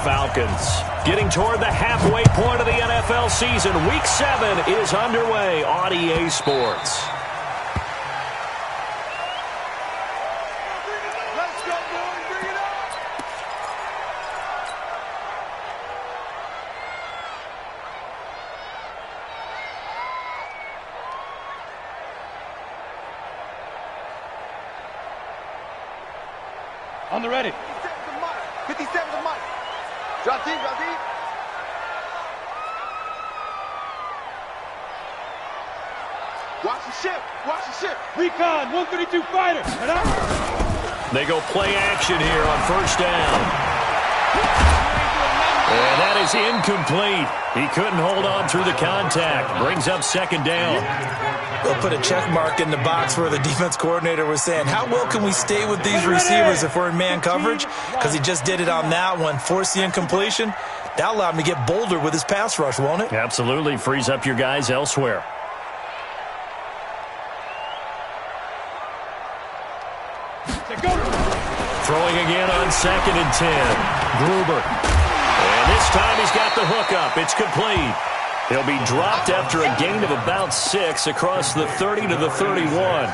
Falcons. Getting toward the halfway point of the NFL season. Week 7 is underway on EA Sports. On the ready. 57 to Mike. Drop deep, drop deep. Watch the ship, watch the ship. Recon, 132 fighter. They go play action here on first down. And that is incomplete. He couldn't hold on through the contact. Brings up second down. They'll put a check mark in the box where the defense coordinator was saying, how well can we stay with these receivers if we're in man coverage? Because he just did it on that one, forced the incompletion. That allowed him to get bolder with his pass rush, won't it? Absolutely. Frees up your guys elsewhere. Throwing again on 2nd and 10. Gruber. And this time he's got the hook up. It's complete. He'll be dropped after a gain of about 6 across the 30 to the 31.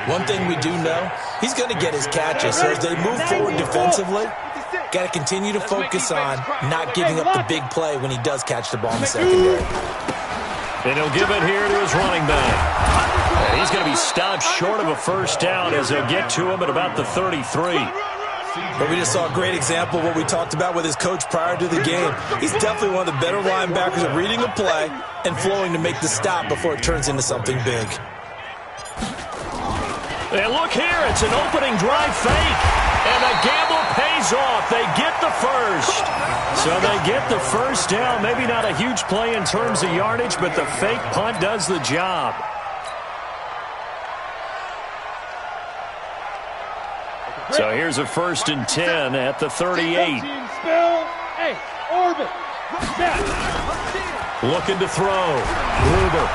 One thing we do know, he's going to get his catches. So as they move forward defensively, got to continue to focus on not giving up the big play when he does catch the ball in the secondary. And he'll give it here to his running back. And he's going to be stopped short of a first down as they'll get to him at about the 33. But we just saw a great example of what we talked about with his coach prior to the game. He's definitely one of the better linebackers at reading a play and flowing to make the stop before it turns into something big. And look here, it's an opening drive fake. And the gamble pays off. They get the first. So they get the first down. Maybe not a huge play in terms of yardage, but the fake punt does the job. So here's a 1st and 10 at the 38. Looking to throw. Gruber.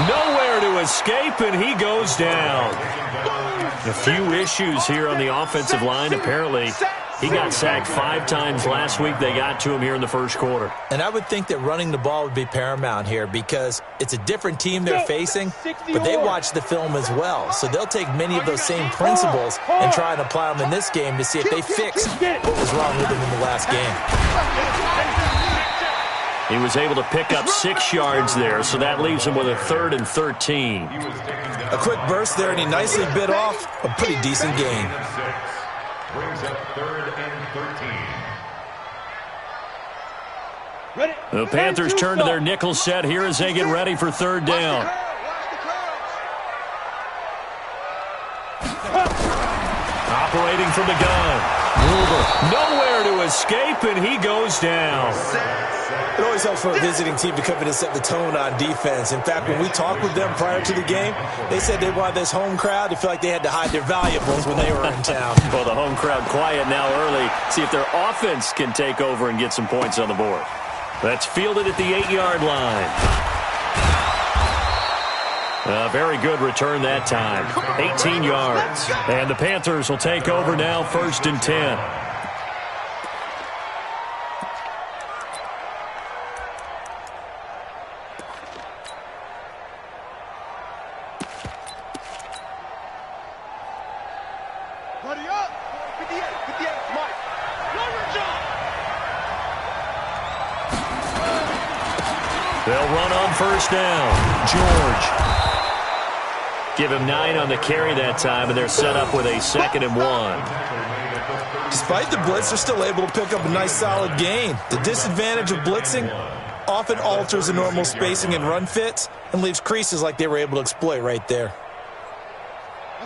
Nowhere to escape, and he goes down. A few issues here on the offensive line. Apparently, he got sacked 5 times last week. They got to him here in the first quarter. And I would think that running the ball would be paramount here because it's a different team they're facing, but they watch the film as well. So they'll take many of those same principles and try and apply them in this game to see if they fix what was wrong with them in the last game. He was able to pick up 6 yards there, so that leaves him with a 3rd and 13. A quick burst there, and he nicely bit off a pretty decent gain. Brings up 3rd and 13. The Panthers turn to their nickel set here as they get ready for 3rd down. Operating from the gun. Gruber. Nowhere to escape, and he goes down. It always helps for a visiting team to come in and set the tone on defense. In fact, when we talked with them prior to the game, they said they wanted this home crowd to feel like they had to hide their valuables when they were in town. Well, the home crowd quiet now early. See if their offense can take over and get some points on the board. That's fielded at the 8-yard line. A very good return that time. 18 yards. And the Panthers will take over now, 1st and 10. Buddy up. 58, Mike. They'll run on first down. George. Give him 9 on the carry that time, and they're set up with a 2nd and 1. Despite the blitz, they're still able to pick up a nice solid gain. The disadvantage of blitzing often alters the normal spacing and run fits and leaves creases like they were able to exploit right there.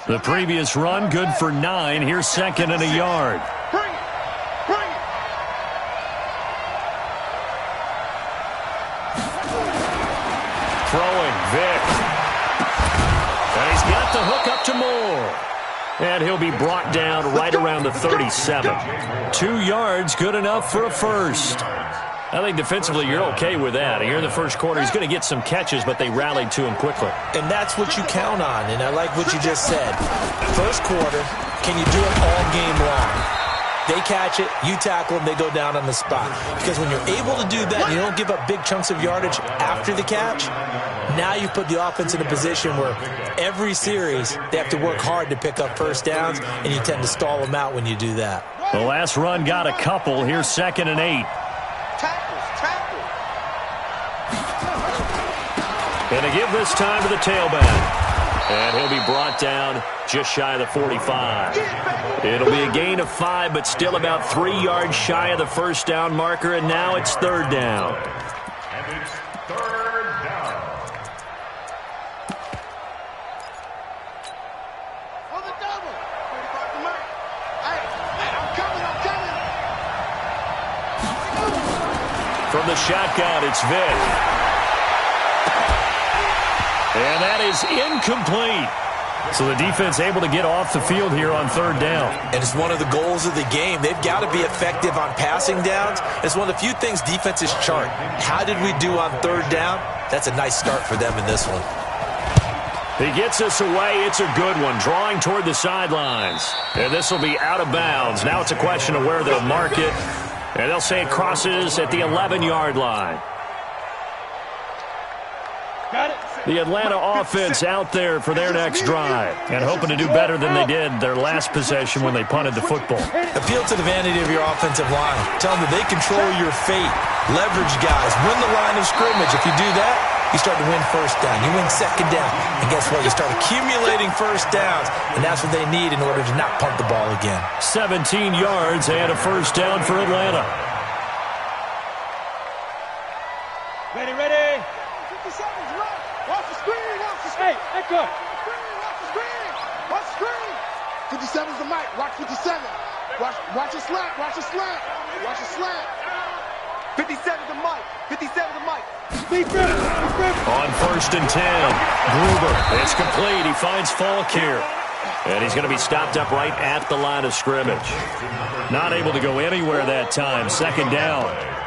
The previous run, good for 9. Here's 2nd and a yard. Bring it. Throwing, Vick. And he's got the hook up to Moore. And he'll be brought down right around the 37. 2 yards, good enough for a first. I think defensively you're okay with that. Here in the first quarter, he's going to get some catches, but they rallied to him quickly. And that's what you count on, and I like what you just said. First quarter, can you do it all game long? They catch it, you tackle them, they go down on the spot. Because when you're able to do that and you don't give up big chunks of yardage after the catch, now you put the offense in a position where every series they have to work hard to pick up first downs, and you tend to stall them out when you do that. The last run got a couple. Here's 2nd and 8. Tackle. And they give this time to the tailback. And he'll be brought down just shy of the 45. It'll be a gain of 5, but still about 3 yards shy of the first down marker, and now it's 3rd down. And it's 3rd down. On the double. 35 to Mike. Hey, I'm coming. From the shotgun, it's Vick. And that is incomplete. So the defense able to get off the field here on 3rd down. And it's one of the goals of the game. They've got to be effective on passing downs. It's one of the few things defenses chart. How did we do on 3rd down? That's a nice start for them in this one. He gets us away. It's a good one. Drawing toward the sidelines. And this will be out of bounds. Now it's a question of where they'll mark it. And they'll say it crosses at the 11-yard line. Got it. The Atlanta offense out there for their next drive and hoping to do better than they did their last possession when they punted the football. Appeal to the vanity of your offensive line. Tell them that they control your fate. Leverage guys. Win the line of scrimmage. If you do that, you start to win first down. You win 2nd down. And guess what? You start accumulating first downs, and that's what they need in order to not punt the ball again. 17 yards and a first down for Atlanta. Ready, ready. 57's right. Watch the screen. Hey, echo. Watch the screen. 57's the mic. Watch 57. Watch a slant. Watch a slant. 57's the mic. 57's the mic. On 1st and 10, Gruber. It's complete. He finds Falk here. And he's going to be stopped up right at the line of scrimmage. Not able to go anywhere that time. 2nd down.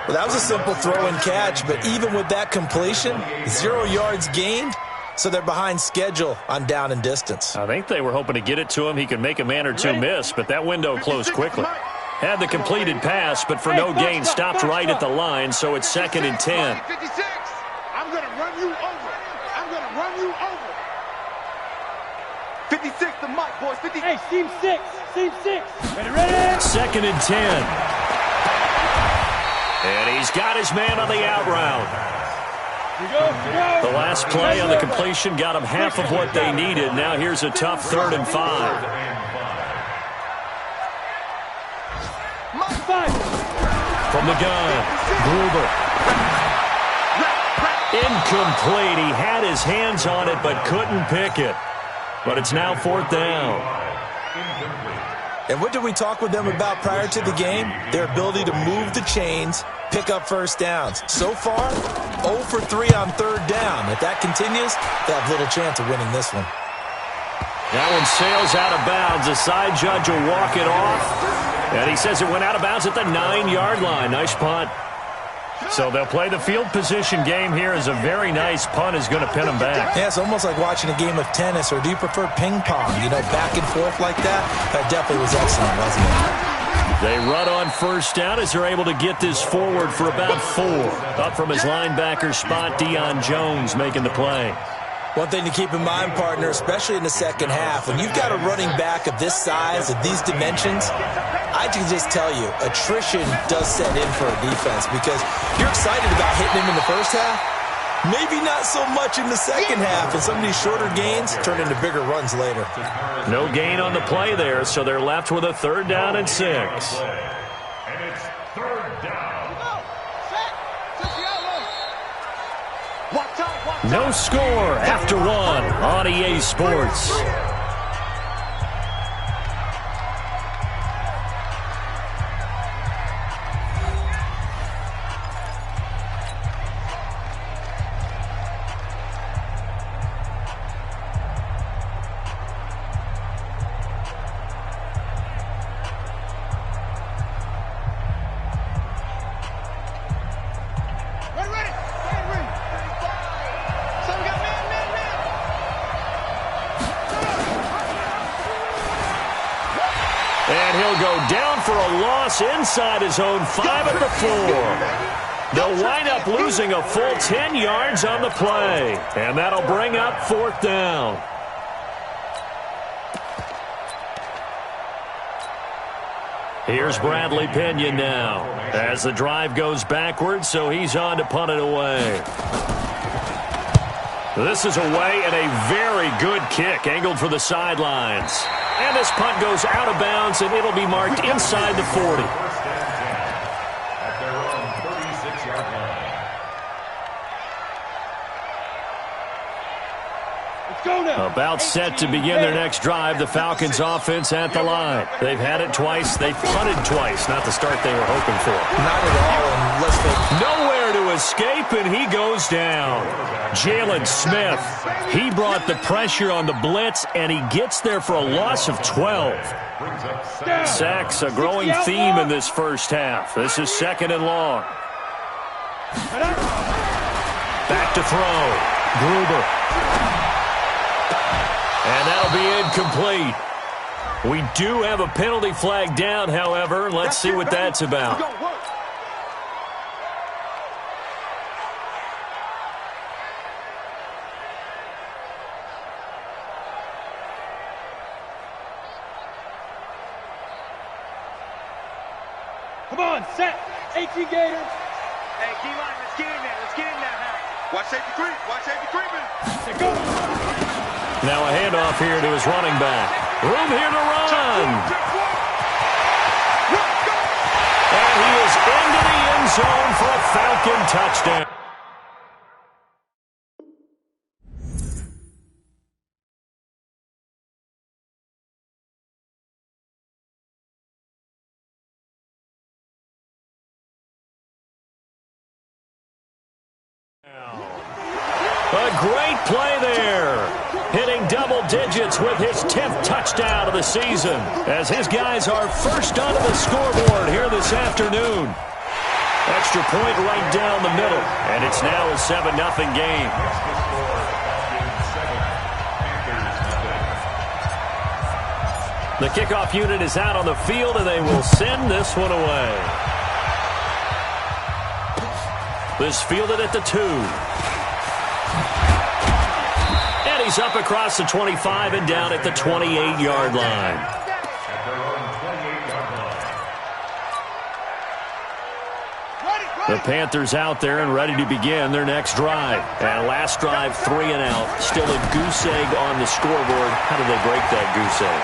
Well, that was a simple throw and catch, but even with that completion, 0 yards gained, so they're behind schedule on down and distance. I think they were hoping to get it to him. He could make a man or two miss, but that window closed quickly. Had the completed pass, but for no gain, stopped right at the line, so it's 2nd and 10. 56. I'm going to run you over. 56, the mic, boys. 50. Hey, seam 6. Ready. 2nd and 10. And he's got his man on the out route. The last play on the completion got him half of what they needed. Now here's a tough 3rd and 5. From the gun, Gruber. Incomplete. He had his hands on it but couldn't pick it. But it's now 4th down. And what did we talk with them about prior to the game? Their ability to move the chains, pick up first downs. So far, 0 for 3 on 3rd down. If that continues, they'll have little chance of winning this one. That one sails out of bounds. The side judge will walk it off. And he says it went out of bounds at the 9-yard line. Nice punt. So they'll play the field position game here as a very nice punt is going to pin them back. Yeah, it's almost like watching a game of tennis, or do you prefer ping pong? You know, back and forth like that? That definitely was excellent, wasn't it? They run on 1st down as they're able to get this forward for about 4. Up from his linebacker spot, Deion Jones making the play. One thing to keep in mind, partner, especially in the second half, when you've got a running back of this size, of these dimensions, I can just tell you, attrition does set in for a defense because you're excited about hitting him in the first half. Maybe not so much in the second half, and some of these shorter gains turn into bigger runs later. No gain on the play there, so they're left with a 3rd down and 6. And it's 3rd down. No score after 1 on EA Sports. And he'll go down for a loss inside his own 5 at the 4. They'll wind up losing a full 10 yards on the play, and that'll bring up 4th down. Here's Bradley Pinion now as the drive goes backwards, so he's on to punt it away. This is away and a very good kick angled for the sidelines. And this punt goes out of bounds, and it'll be marked inside the 40. At their own 36-yard line. Let's go now. About set to begin their next drive, the Falcons offense at the line. They've had it twice. They've punted twice. Not the start they were hoping for. Not at all, and let's make Nowhere to escape, and he goes down. Jalen Smith, he brought the pressure on the blitz, and he gets there for a loss of 12. Sacks, a growing theme in this first half. This is 2nd and long. Back to throw. Gruber. And that'll be incomplete. We do have a penalty flag down, however. Let's see what that's about. Come on, set. 18 Gators. Hey, D-line, let's get in there. Let's get in there now. Watch safety creep. Watch safety creeping. Let's go. Now a handoff here to his running back. Room here to run. And he is into the end zone for a Falcon touchdown. A great play there. Hitting double digits with his 10th touchdown of the season as his guys are first onto the scoreboard here this afternoon. Extra point right down the middle, and it's now a 7-0 game. The kickoff unit is out on the field, and they will send this one away. This fielded at the 2. And he's up across the 25 and down at the 28-yard line. The Panthers out there and ready to begin their next drive. And last drive, 3 and out. Still a goose egg on the scoreboard. How do they break that goose egg?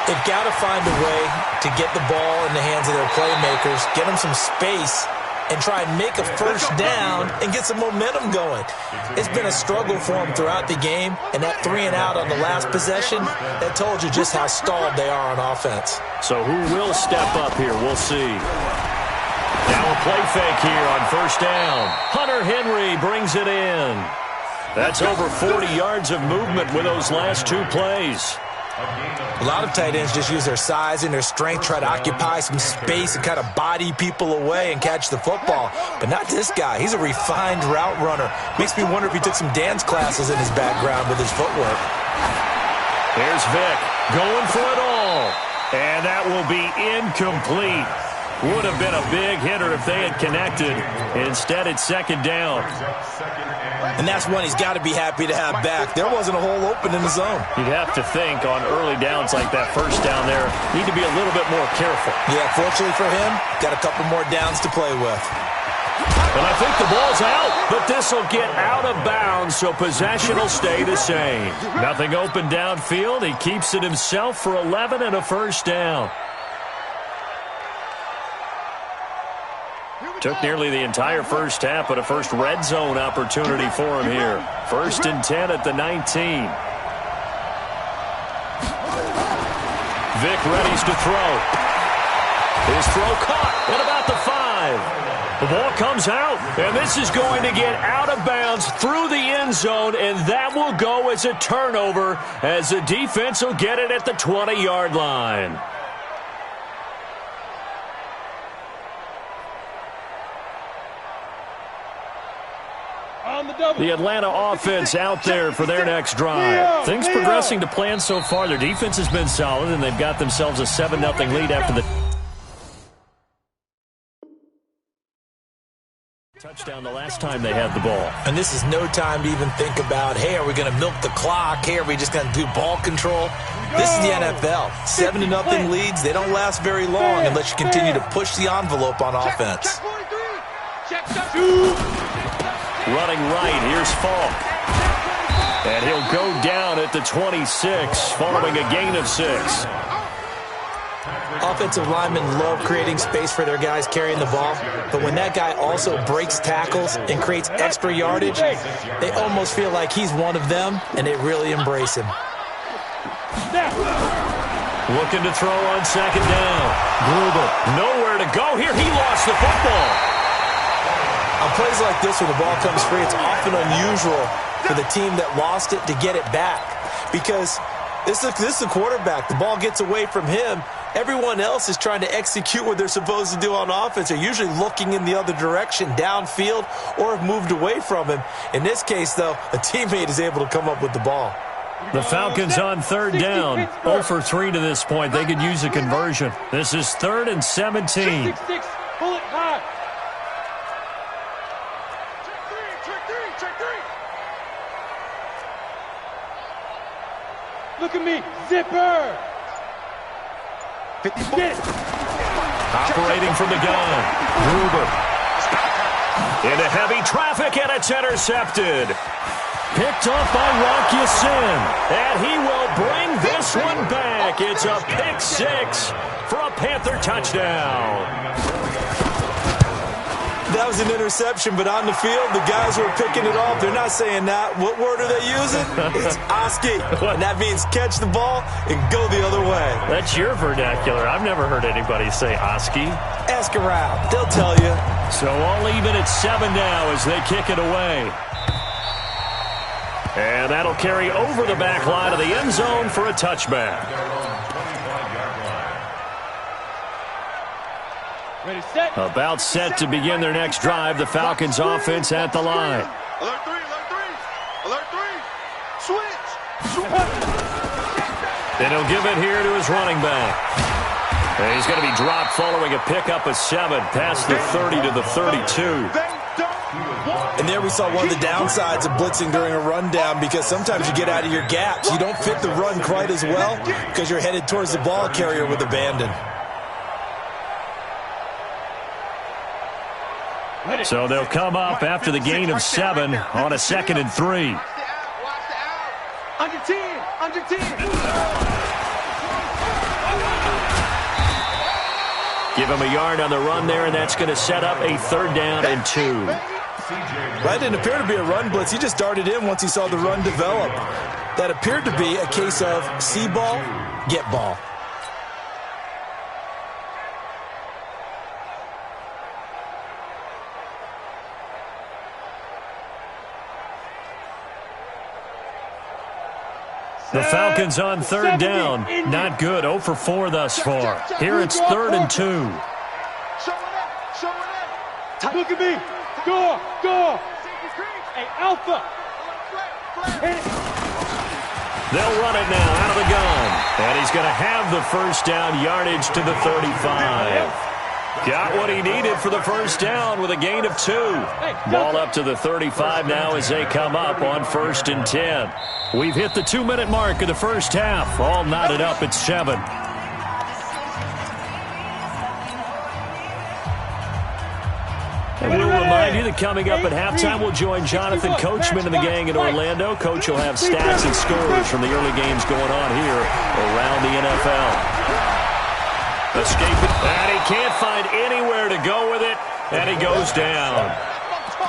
They've got to find a way to get the ball in the hands of their playmakers, get them some space, and try and make a first down and get some momentum going. It's been a struggle for them throughout the game, and that 3 and out on the last possession, that told you just how stalled they are on offense. So who will step up here? We'll see. Now a play fake here on first down. Hunter Henry brings it in. That's over 40 yards of movement with those last 2 plays. A lot of tight ends just use their size and their strength, try to occupy some space and kind of body people away and catch the football. But not this guy. He's a refined route runner. Makes me wonder if he took some dance classes in his background with his footwork. Here's Vick going for it all. And that will be incomplete. Would have been a big hitter if they had connected. Instead, it's 2nd down. And that's one he's got to be happy to have back. There wasn't a hole open in the zone. You'd have to think on early downs like that first down there, need to be a little bit more careful. Yeah, fortunately for him, got a couple more downs to play with. And I think the ball's out, but this will get out of bounds, so possession will stay the same. Nothing open downfield. He keeps it himself for 11 and a first down. Took nearly the entire first half, but a first red zone opportunity for him here. 1st and 10 at the 19. Vick readies to throw. His throw caught at about the 5. The ball comes out, and this is going to get out of bounds through the end zone, and that will go as a turnover as the defense will get it at the 20-yard line. The Atlanta offense out there for their next drive. Things progressing to plan so far. Their defense has been solid, and they've got themselves a 7-0 lead after the... Touchdown the last time they had the ball. And this is no time to even think about, hey, are we going to milk the clock? Hey, are we just going to do ball control? This is the NFL. 7-0 leads. They don't last very long unless you continue to push the envelope on offense. Running right, here's Falk. And he'll go down at the 26 following a gain of 6. Offensive linemen love creating space for their guys carrying the ball, but when that guy also breaks tackles and creates extra yardage, they almost feel like he's one of them, and they really embrace him. Looking to throw on second down. Gruber, nowhere to go here. He lost the football. On plays like this where the ball comes free, it's often unusual for the team that lost it to get it back, because this is the quarterback. The ball gets away from him. Everyone else is trying to execute what they're supposed to do on offense. They're usually looking in the other direction, downfield, or have moved away from him. In this case, though, a teammate is able to come up with the ball. The Falcons on third down. 0 for 3 to this point. They could use a conversion. This is 3rd and 17. Pull it high. Look at me. Zipper. Operating from the gun. Gruber. Into heavy traffic, and it's intercepted. Picked off by Rock Ya-Sin. And he will bring this one back. It's a pick 6 for a Panther touchdown. That was an interception, but on the field, the guys who are picking it off, they're not saying that. What word are they using? It's Oski. And that means catch the ball and go the other way. That's your vernacular. I've never heard anybody say Oski. Ask around. They'll tell you. So all even at 7 now as they kick it away. And that'll carry over the back line of the end zone for a touchback. Ready, set. About set to begin their next drive. The Falcons offense at the line. Alert 3, alert 3. Alert 3. Switch. And he'll give it here to his running back. And he's going to be dropped following a pickup of 7 past the 30 to the 32. And there we saw one of the downsides of blitzing during a rundown, because sometimes you get out of your gaps. You don't fit the run quite as well because you're headed towards the ball carrier with abandon. So they'll come up after the gain of 7 on a 2nd and 3. Under 10. Under 10. Give him a yard on the run there, and that's going to set up a 3rd down and 2. That didn't appear to be a run blitz. He just darted in once he saw the run develop. That appeared to be a case of see ball, get ball. The Falcons on 3rd down. Not good. 0 for 4 thus far. Here it's 3rd and 2. Show it up. Show it up. Look at me. Go. Go. Hey, Alpha. Hit it. They'll run it now out of the gun. And he's going to have the first down yardage to the 35. Got what he needed for the first down with a gain of 2. Ball up to the 35 now as they come up on 1st and 10. We've hit the 2-minute mark of the first half. All knotted up at 7. And we'll remind you that coming up at halftime, we'll join Jonathan Coachman and the gang in Orlando. Coach will have stats and scores from the early games going on here around the NFL. Escaping, and he can't find anywhere to go with it, and he goes down.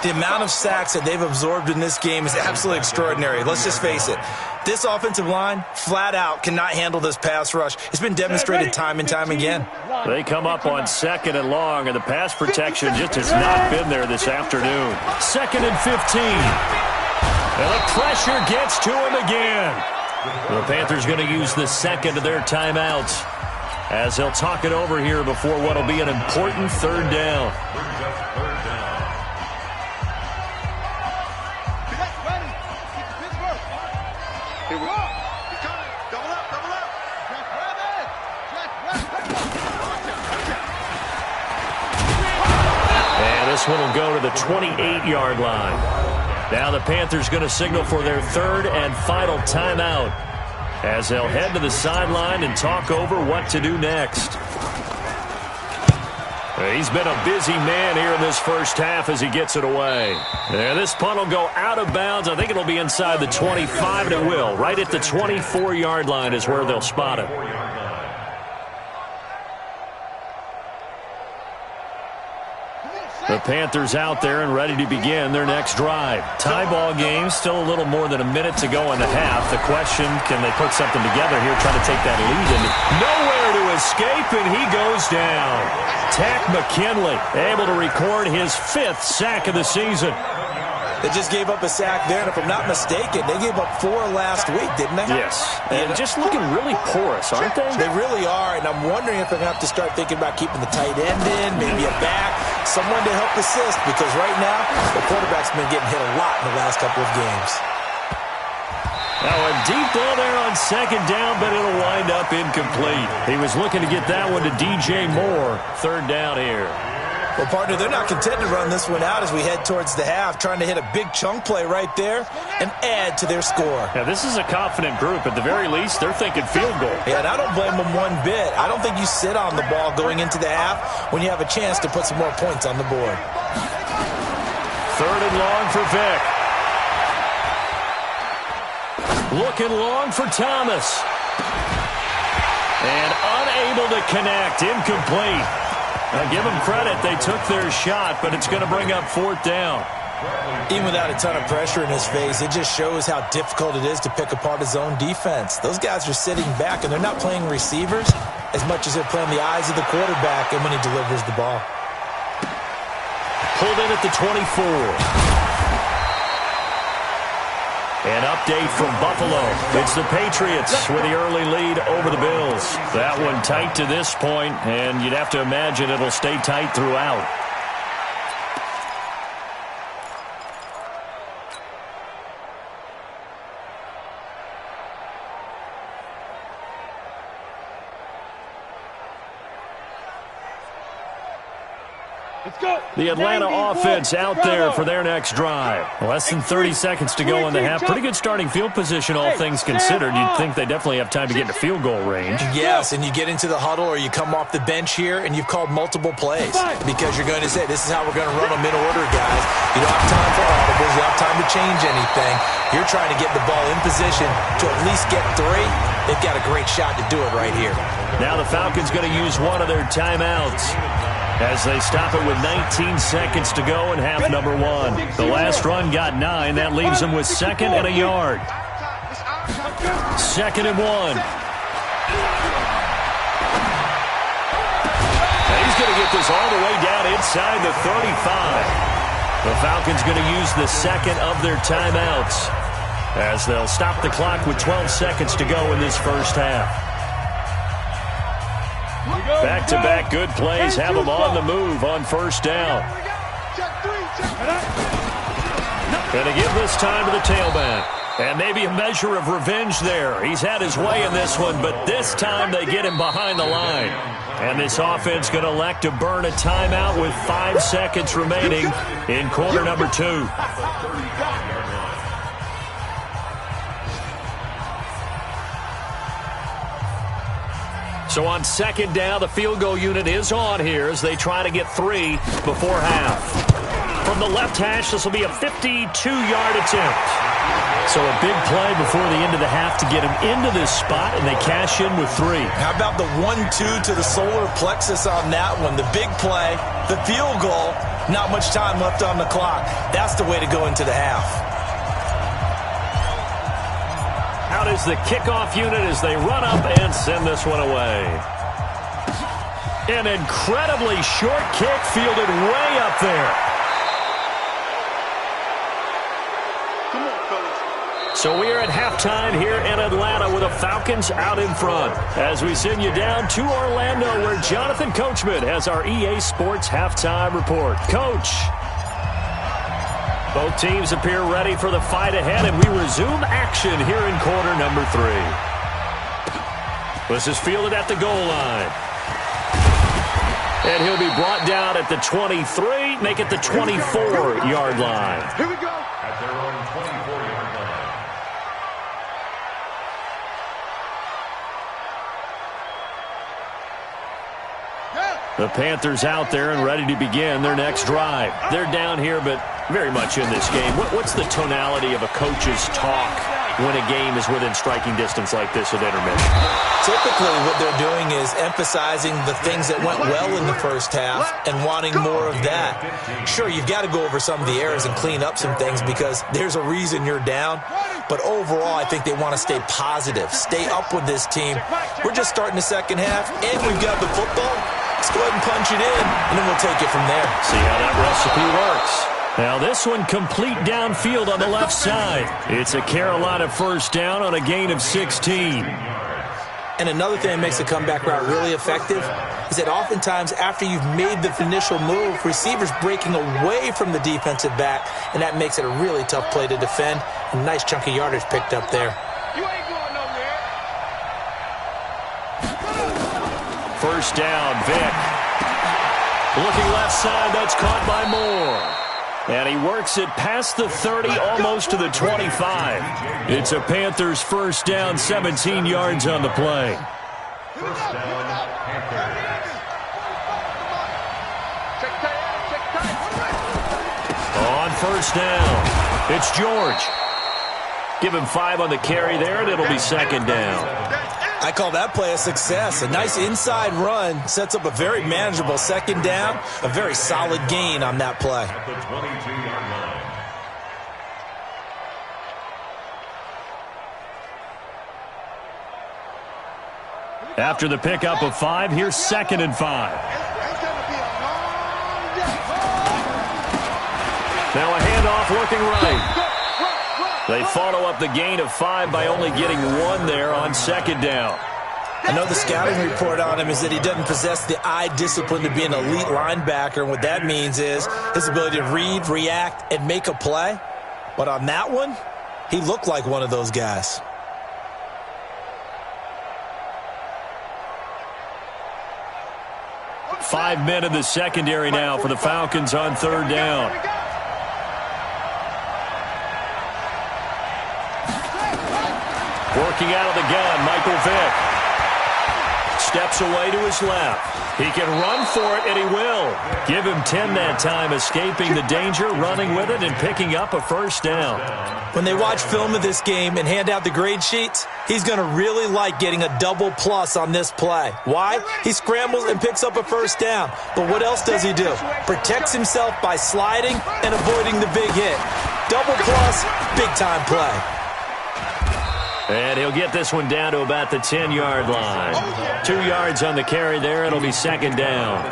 The amount of sacks that they've absorbed in this game is absolutely extraordinary. Let's just face it. This offensive line, flat out, cannot handle this pass rush. It's been demonstrated time and time again. They come up on 2nd and long, and the pass protection just has not been there this afternoon. 2nd and 15. And the pressure gets to him again. The Panthers going to use the 2nd of their timeouts as they'll talk it over here before what will be an important 3rd down. This one will go to the 28-yard line. Now the Panthers going to signal for their third and final timeout as they'll head to the sideline and talk over what to do next. He's been a busy man here in this first half as he gets it away. And this punt will go out of bounds. I think it'll be inside the 25, and it will. Right at the 24-yard line is where they'll spot it. The Panthers out there and ready to begin their next drive. Tie ball game, still a little more than a minute to go in the half. The question, can they put something together here, try to take that lead? And nowhere to escape, and he goes down. Takk McKinley able to record his 5th sack of the season. They just gave up a sack there, and if I'm not mistaken, they gave up 4 last week, didn't they? Yes, and just looking really porous, aren't they? They really are, and I'm wondering if they're going to have to start thinking about keeping the tight end in, maybe a back, someone to help assist, because right now, the quarterback's been getting hit a lot in the last couple of games. Now a deep ball there on second down, but it'll wind up incomplete. He was looking to get that one to DJ Moore. Third down here. Well, partner, they're not content to run this one out as we head towards the half, trying to hit a big chunk play right there and add to their score. Yeah, this is a confident group. At the very least, they're thinking field goal. Yeah, and I don't blame them one bit. I don't think you sit on the ball going into the half when you have a chance to put some more points on the board. Third and long for Vick. Looking long for Thomas. And unable to connect. Incomplete. Now give them credit. They took their shot, but it's going to bring up 4th down. Even without a ton of pressure in his face, it just shows how difficult it is to pick apart his own defense. Those guys are sitting back, and they're not playing receivers as much as they're playing the eyes of the quarterback and when he delivers the ball. Pulled in at the 24. An update from Buffalo. It's the Patriots with the early lead over the Bills. That one tight to this point, and you'd have to imagine it'll stay tight throughout. The Atlanta offense out there for their next drive. Less than 30 seconds to go in the half. Pretty good starting field position, all things considered. You'd think they definitely have time to get into field goal range. Yes, and you get into the huddle or you come off the bench here and you've called multiple plays because you're going to say, this is how we're going to run them in order, guys. You don't have time for audibles. You don't have time to change anything. You're trying to get the ball in position to at least get 3. They've got a great shot to do it right here. Now the Falcons going to use one of their timeouts as they stop it with 19 seconds to go in half number 1. The last run got 9. That leaves them with 2nd and a yard. 2nd and 1. He's going to get this all the way down inside the 35. The Falcons going to use the 2nd of their timeouts as they'll stop the clock with 12 seconds to go in this first half. Back-to-back good plays have them on the move on first down. Going to give this time to the tailback. And maybe a measure of revenge there. He's had his way in this one, but this time they get him behind the line. And this offense going to elect to burn a timeout with 5 seconds remaining in quarter number 2. So on second down, the field goal unit is on here as they try to get 3 before half. From the left hash, this will be a 52-yard attempt. So a big play before the end of the half to get him into this spot, and they cash in with 3. How about the 1-2 to the solar plexus on that one? The big play, the field goal, not much time left on the clock. That's the way to go into the half. Out is the kickoff unit as they run up and send this one away. An incredibly short kick fielded way up there. So we are at halftime here in Atlanta with the Falcons out in front. As we send you down to Orlando where Jonathan Coachman has our EA Sports Halftime Report. Coach. Both teams appear ready for the fight ahead, and we resume action here in quarter number 3. This is fielded at the goal line. And he'll be brought down at the 23, make it the 24-yard line. Here we go. At their own 24-yard line. The Panthers out there and ready to begin their next drive. They're down here, but very much in this game. What's the tonality of a coach's talk when a game is within striking distance like this at intermission? Typically, what they're doing is emphasizing the things that went well in the first half and wanting more of that. Sure, you've got to go over some of the errors and clean up some things because there's a reason you're down. But overall, I think they want to stay positive, stay up with this team. We're just starting the second half, and we've got the football. Let's go ahead and punch it in, and then we'll take it from there. See how that recipe works. Now this one complete downfield on the left side. It's a Carolina first down on a gain of 16. And another thing that makes the comeback route really effective is that oftentimes after you've made the initial move, receivers breaking away from the defensive back, and that makes it a really tough play to defend. A nice chunk of yardage picked up there. You ain't going nowhere. First down, Vick. Looking left side, that's caught by Moore. And he works it past the 30, almost to the 25. It's a Panthers first down, 17 yards on the play. First down, Panthers. On first down, it's George. Give him 5 on the carry there, and it'll be second down. I call that play a success. A nice inside run sets up a very manageable second down, a very solid gain on that play. At the 22-yard line. After the pickup of 5, here's second and 5. Now a handoff looking right. They follow up the gain of 5 by only getting 1 there on second down. I know the scouting report on him is that he doesn't possess the eye discipline to be an elite linebacker. And what that means is his ability to read, react, and make a play. But on that one, he looked like one of those guys. Five men in the secondary now for the Falcons on third down. Working out of the gun, Michael Vick. Steps away to his left. He can run for it, and he will. Give him 10 that time, escaping the danger, running with it, and picking up a first down. When they watch film of this game and hand out the grade sheets, he's going to really like getting a double plus on this play. Why? He scrambles and picks up a first down. But what else does he do? Protects himself by sliding and avoiding the big hit. Double plus, big-time play. And he'll get this one down to about the 10-yard line. 2 yards on the carry there. It'll be second down.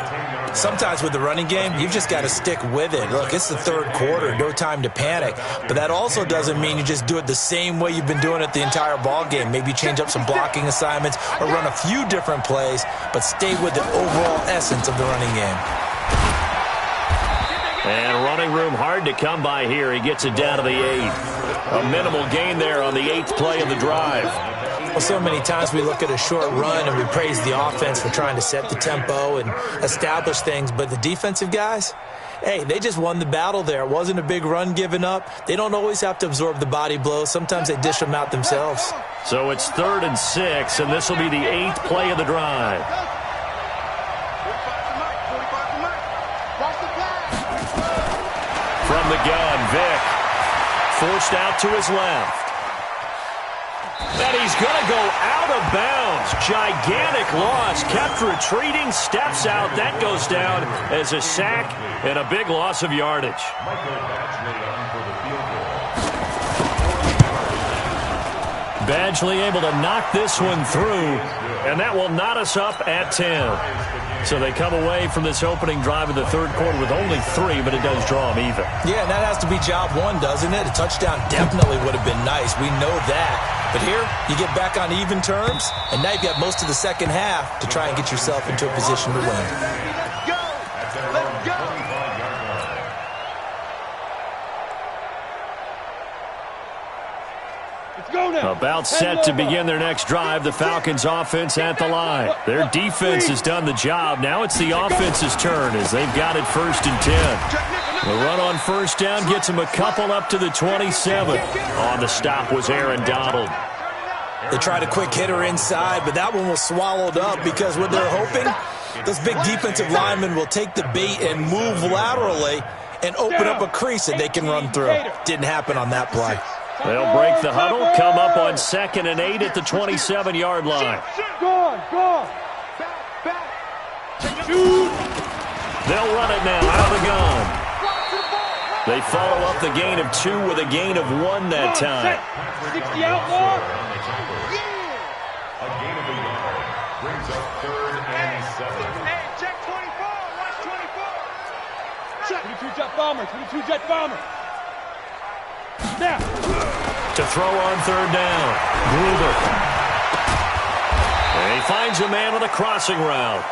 Sometimes with the running game, you've just got to stick with it. Look, it's the third quarter, no time to panic. But that also doesn't mean you just do it the same way you've been doing it the entire ball game. Maybe change up some blocking assignments or run a few different plays, but stay with the overall essence of the running game. And running room hard to come by here. He gets it down to the 8. A minimal gain there on the 8th play of the drive. Well, so many times we look at a short run and we praise the offense for trying to set the tempo and establish things, but the defensive guys, hey, they just won the battle there. It wasn't a big run given up. They don't always have to absorb the body blows. Sometimes they dish them out themselves. So it's 3rd and 6, and this will be the 8th play of the drive. From the gun, Vick. Forced out to his left. And he's going to go out of bounds. Gigantic loss. Kept retreating. Steps out. That goes down as a sack and a big loss of yardage. Badgley able to knock this one through. And that will knot us up at 10. So they come away from this opening drive of the third quarter with only 3, but it does draw them even. Yeah, and that has to be job one, doesn't it? A touchdown definitely would have been nice. We know that. But here, you get back on even terms, and now you've got most of the second half to try and get yourself into a position to win. Let's go! Let's go! Go now. About set to begin their next drive, the Falcons offense at the line. Their defense has done the job. Now it's the offense's turn as they've got it 1st and 10. The run on 1st down gets them a couple up to the 27. On the stop was Aaron Donald. They tried a quick hitter inside, but that one was swallowed up because what they're hoping, those big defensive linemen will take the bait and move laterally and open up a crease that they can run through. Didn't happen on that play. They'll break the huddle, come up on 2nd and 8 at the 27-yard line. Gone. They'll run it now out of the gun. They follow up the gain of 2 with a gain of 1 that time. 60 outlaw. A gain of a yard brings up 3rd and 7. Hey, check 24. Watch 24. 22 jet bomber. 22 jet bomber. Now. To throw on 3rd down. Gruber. And he finds a man on the crossing route.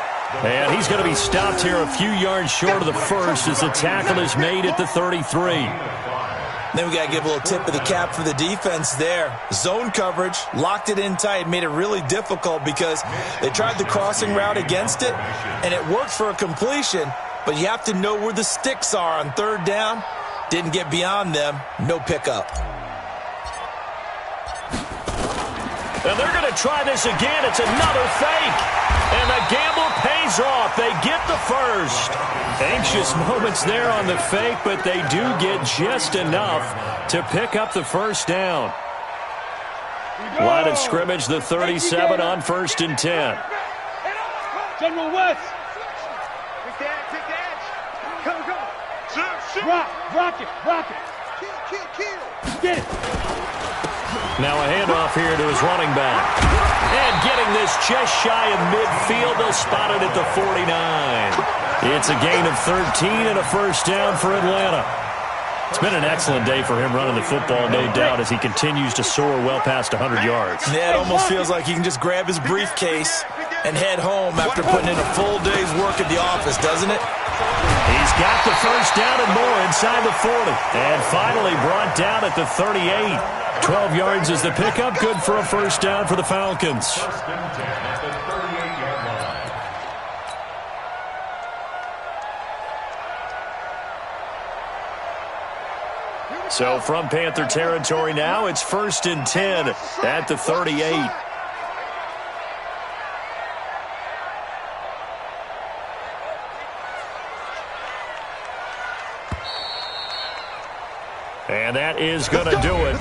And he's going to be stopped here a few yards short of the first as the tackle is made at the 33. Then we got to give a little tip of the cap for the defense there. Zone coverage, locked it in tight, made it really difficult because they tried the crossing route against it, and it worked for a completion, but you have to know where the sticks are on 3rd down. Didn't get beyond them, no pickup. And they're going to try this again. It's another fake. And the gamble pays off. They get the first. Anxious moments there on the fake, but they do get just enough to pick up the 1st down. Line of scrimmage, the 37 on 1st and 10. General West. Take the edge. Go. Shoot. Rock it. Kill. Get it. Now a handoff here to his running back. And getting this just shy of midfield, they'll spot it at the 49. It's a gain of 13 and a 1st down for Atlanta. It's been an excellent day for him running the football, no doubt, as he continues to soar well past 100 yards. Yeah, it almost feels like he can just grab his briefcase and head home after putting in a full day's work at the office, doesn't it? He's got the 1st down and more inside the 40. And finally brought down at the 38. 12 yards is the pickup. Good for a 1st down for the Falcons. 1st and 10 at the 38-yard line. So from Panther territory now, it's 1st and 10 at the 38. And that is going to do it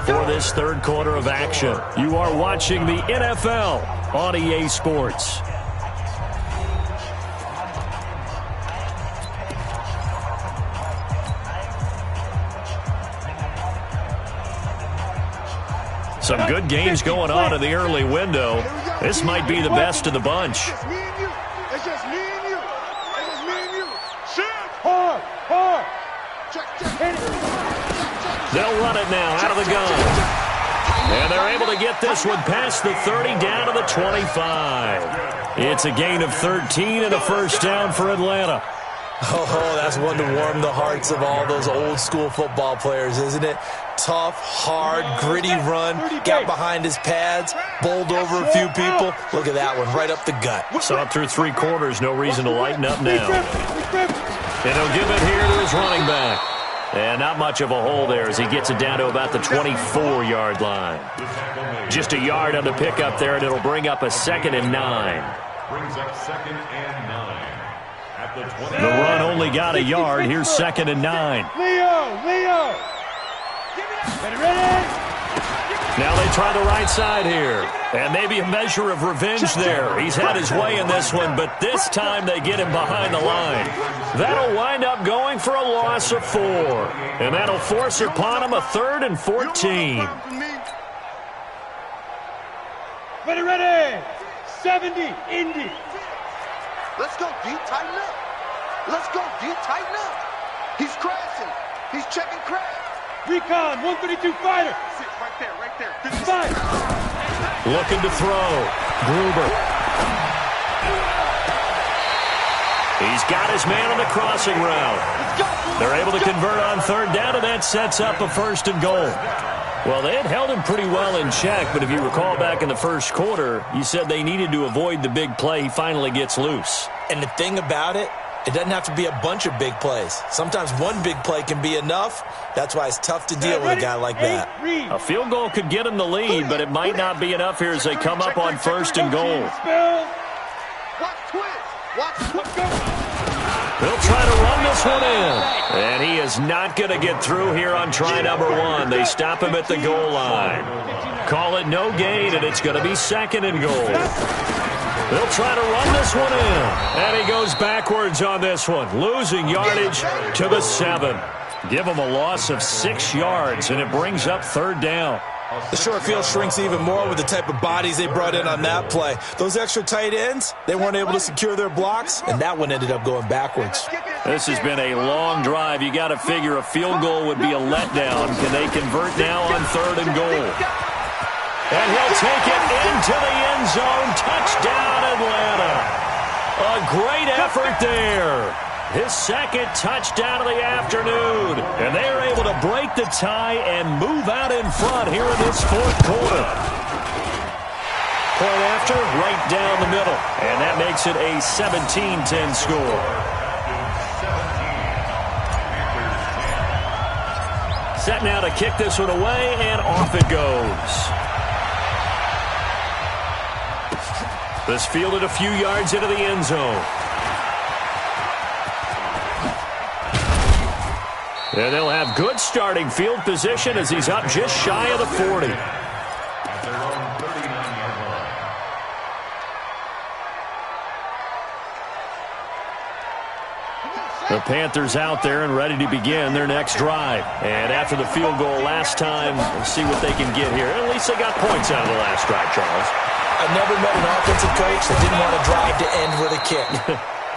for this 3rd quarter of action. You are watching the NFL on EA Sports. Some good games going on in the early window. This might be the best of the bunch. It's just me and you. Shoot. Hard. Check. They'll run it now out of the gun. And they're able to get this one past the 30 down to the 25. It's a gain of 13 and a 1st down for Atlanta. Oh, that's one to warm the hearts of all those old school football players, isn't it? Tough, hard, gritty run, got behind his pads, bowled over a few people. Look at that one, right up the gut. So up through 3 quarters, no reason to lighten up now. And he'll give it here to his running back. And not much of a hole there as he gets it down to about the 24-yard line. Just a yard on the pickup there, and it'll bring up a 2nd and 9. Brings up 2nd and 9. At the 20. The run only got a yard. Here's 2nd and 9. Leo. Ready. Now they try the right side here. And maybe a measure of revenge there. He's had his way in this one, but this time they get him behind the line. That'll wind up going for a loss of 4. And that'll force upon him a 3rd and 14. Ready. 70, Indy. Let's go deep, tighten up. He's crashing. He's checking crash. Recon, 132 fighter. Sit right there. 55. Looking to throw. Gruber. He's got his man on the crossing route. They're able to convert on 3rd down, and that sets up a 1st and goal. Well, they had held him pretty well in check, but if you recall back in the first quarter, you said they needed to avoid the big play. He finally gets loose. And the thing about it, it doesn't have to be a bunch of big plays. Sometimes one big play can be enough. That's why it's tough to deal with a guy like that. A field goal could get him the lead, but it might not be enough here as they come up on 1st and goal. They'll try to run this one in. And he is not going to get through here on try number 1. They stop him at the goal line. Call it no gain, and it's going to be 2nd and goal. They'll try to run this one in. And he goes backwards on this one, losing yardage to the 7. Give him a loss of 6 yards, and it brings up 3rd down. The short field shrinks even more with the type of bodies they brought in on that play. Those extra tight ends, they weren't able to secure their blocks, and that one ended up going backwards. This has been a long drive. You got to figure a field goal would be a letdown. Can they convert now on 3rd and goal? And he'll take it into the end zone. Touchdown, Atlanta. A great effort there. His 2nd touchdown of the afternoon. And they are able to break the tie and move out in front here in this 4th quarter. Point after, right down the middle. And that makes it a 17-10 score. Set now to kick this one away, and off it goes. This fielded a few yards into the end zone. And they'll have good starting field position as he's up just shy of the 40. The Panthers out there and ready to begin their next drive. And after the field goal last time, let's see what they can get here. At least they got points out of the last drive, Charles. I've never met an offensive coach that didn't want to drive to end with a kick.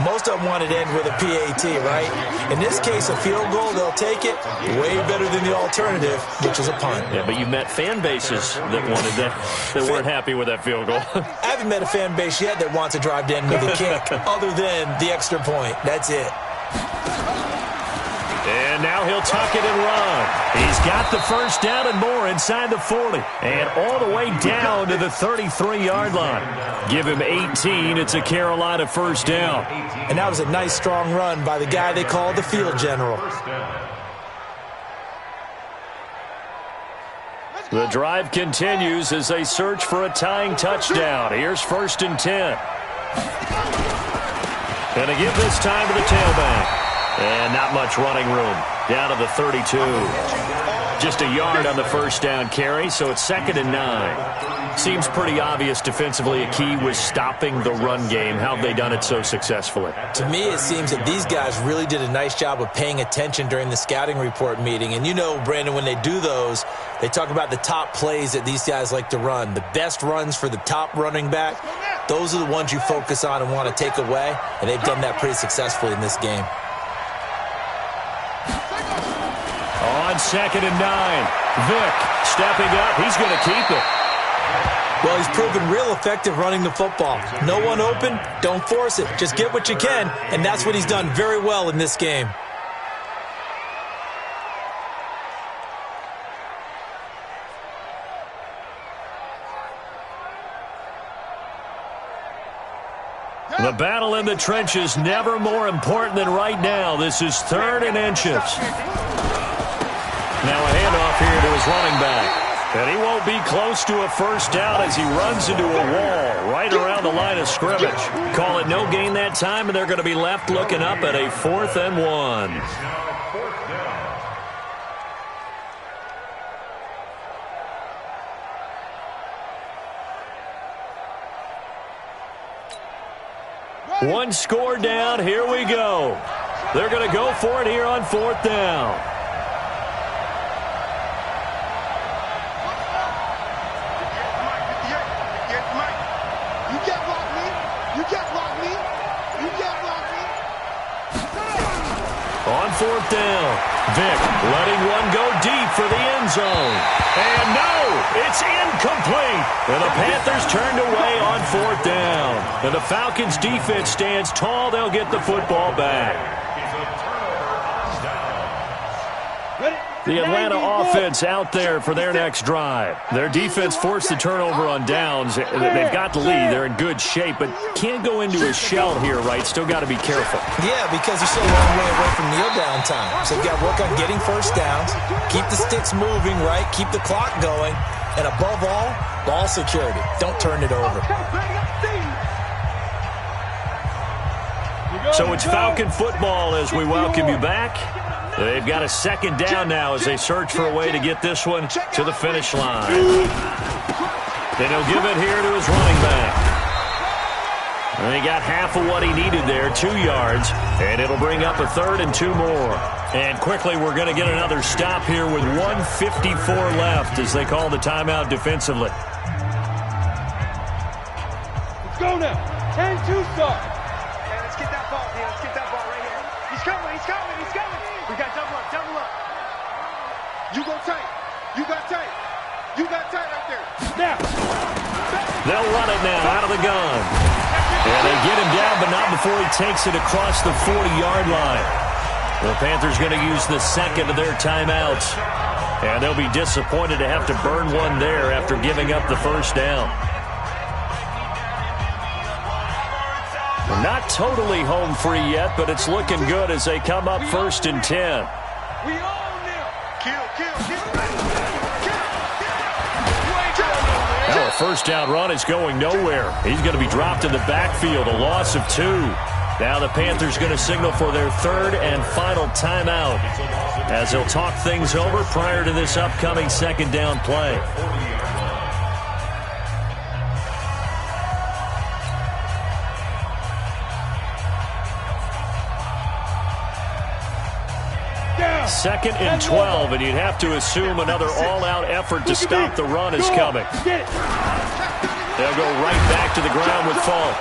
Most of them want it to end with a PAT, right? In this case, a field goal, they'll take it. Way better than the alternative, which is a punt. Yeah, but you've met fan bases that wanted that weren't happy with that field goal. I haven't met a fan base yet that wants to drive to end with a kick, other than the extra point. That's it. And now he'll tuck it and run. He's got the first down and more inside the 40. And all the way down to the 33-yard line. Give him 18. It's a Carolina first down. And that was a nice, strong run by the guy they call the field general. The drive continues as they search for a tying touchdown. Here's 1st and 10. And to give this time to the tailback. And not much running room. Down to the 32. Just a yard on the first down carry, so it's 2nd and 9. Seems pretty obvious defensively a key was stopping the run game. How have they done it so successfully? To me, it seems that these guys really did a nice job of paying attention during the scouting report meeting. And you know, Brandon, when they do those, they talk about the top plays that these guys like to run. The best runs for the top running back, those are the ones you focus on and want to take away. And they've done that pretty successfully in this game. On 2nd and 9, Vick stepping up. He's going to keep it. Well, he's proven real effective running the football. No one open, don't force it. Just get what you can, and that's what he's done very well in this game. The battle in the trenches never more important than right now. This is 3rd and inches. Now a handoff here to his running back. And he won't be close to a first down as he runs into a wall right around the line of scrimmage. Call it no gain that time, and they're going to be left looking up at a 4th and 1. One score down. Here we go. They're going to go for it here on 4th down. On 4th down, Vick letting one go deep for the end zone. And no, it's incomplete. And the Panthers turned away on 4th down. And the Falcons defense stands tall. They'll get the football back. Ready? The Atlanta offense out there for their next drive. Their defense forced the turnover on downs. They've got the lead. They're in good shape, but can't go into a shell here, right? Still got to be careful. Yeah, because you're still a long way away from kneel down time. So you've got to work on getting first downs, keep the sticks moving, right? Keep the clock going, and above all, ball security. Don't turn it over. So it's Falcon football as we welcome you back. They've got a second down now as they search for a way to get this one to the finish line. Then he'll give it here to his running back. And he got half of what he needed there, 2 yards, and it'll bring up a 3rd and 2 more. And quickly we're going to get another stop here with 1:54 left as they call the timeout defensively. Let's go now. 10-2 start. Let's get that ball, man. Let's get that ball right here. He's coming. We got double up. You go tight. You got tight right there. Now. They'll run it now out of the gun. And they get him down, but not before he takes it across the 40-yard line. The Panthers going to use the second of their timeouts. And they'll be disappointed to have to burn one there after giving up the first down. Not totally home free yet, but it's looking good as they come up 1st and 10. We own them. Kill. Now a first down run is going nowhere. He's going to be dropped in the backfield, a loss of 2. Now the Panthers going to signal for their 3rd and final timeout as they'll talk things over prior to this upcoming second down play. Second and 12, and you'd have to assume another all-out effort to stop the run is coming. They'll go right back to the ground with Falk.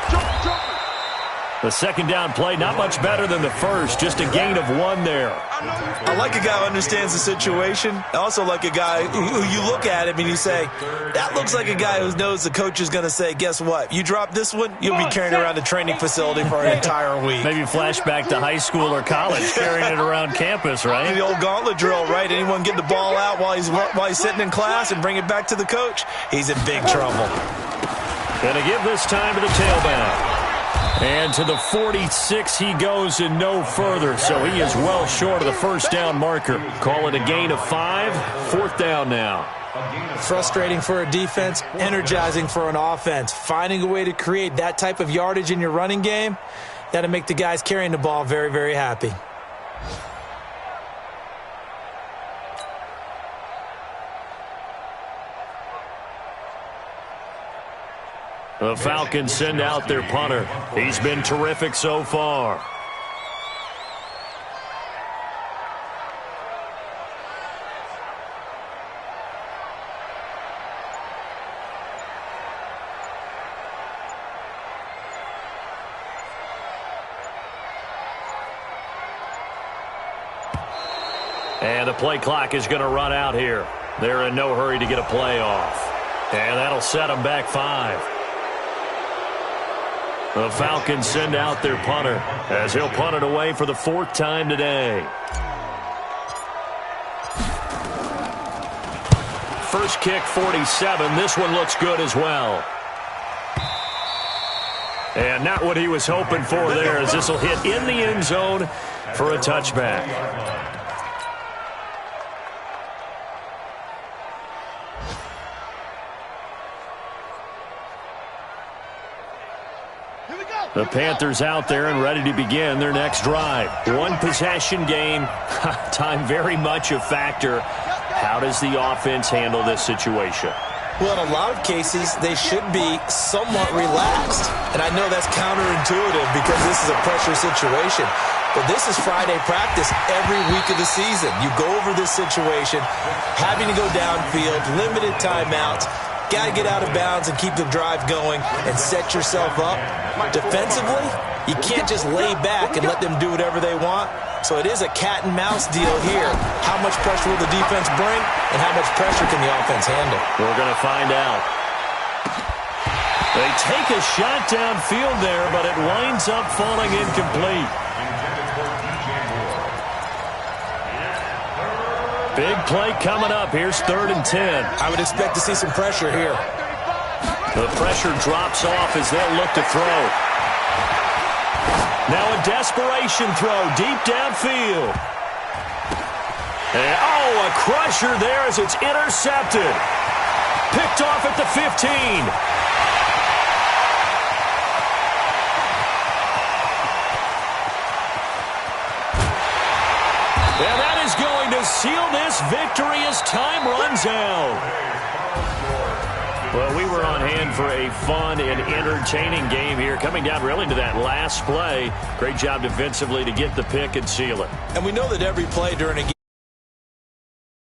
The second down play, not much better than the first, just a gain of 1 there. I like a guy who understands the situation. I also like a guy who you look at him and you say, that looks like a guy who knows the coach is going to say, guess what? You drop this one, you'll be carrying around the training facility for an entire week. Maybe flashback to high school or college, carrying it around campus, right? The old gauntlet drill, right? Anyone get the ball out while he's sitting in class and bring it back to the coach? He's in big trouble. Going to give this time to the tailback. And to the 46 he goes and no further, so he is well short of the first down marker. Call it a gain of 5, 4th down now. Frustrating for a defense, energizing for an offense. Finding a way to create that type of yardage in your running game, that'll make the guys carrying the ball very, very happy. The Falcons send out their punter. He's been terrific so far. And the play clock is going to run out here. They're in no hurry to get a play off. And that'll set them back 5. The Falcons send out their punter as he'll punt it away for the 4th time today. First kick, 47. This one looks good as well. And not what he was hoping for there, as this will hit in the end zone for a touchback. The Panthers out there and ready to begin their next drive. 1 possession game. Time very much a factor. How does the offense handle this situation? Well, in a lot of cases, they should be somewhat relaxed. And I know that's counterintuitive because this is a pressure situation. But this is Friday practice every week of the season. You go over this situation, having to go downfield, limited timeouts. Got to get out of bounds and keep the drive going and set yourself up. Defensively, you can't just lay back and let them do whatever they want. So it is a cat and mouse deal here. How much pressure will the defense bring and how much pressure can the offense handle? We're going to find out. They take a shot downfield there, but it winds up falling incomplete. Big play coming up. Here's 3rd and 10. I would expect to see some pressure here. The pressure drops off as they'll look to throw. Now a desperation throw deep downfield. And, a crusher there as it's intercepted. Picked off at the 15. And that is going to seal this victory as time runs out. Well, we were on hand for a fun and entertaining game here, coming down really to that last play. Great job defensively to get the pick and seal it. And we know that every play during a game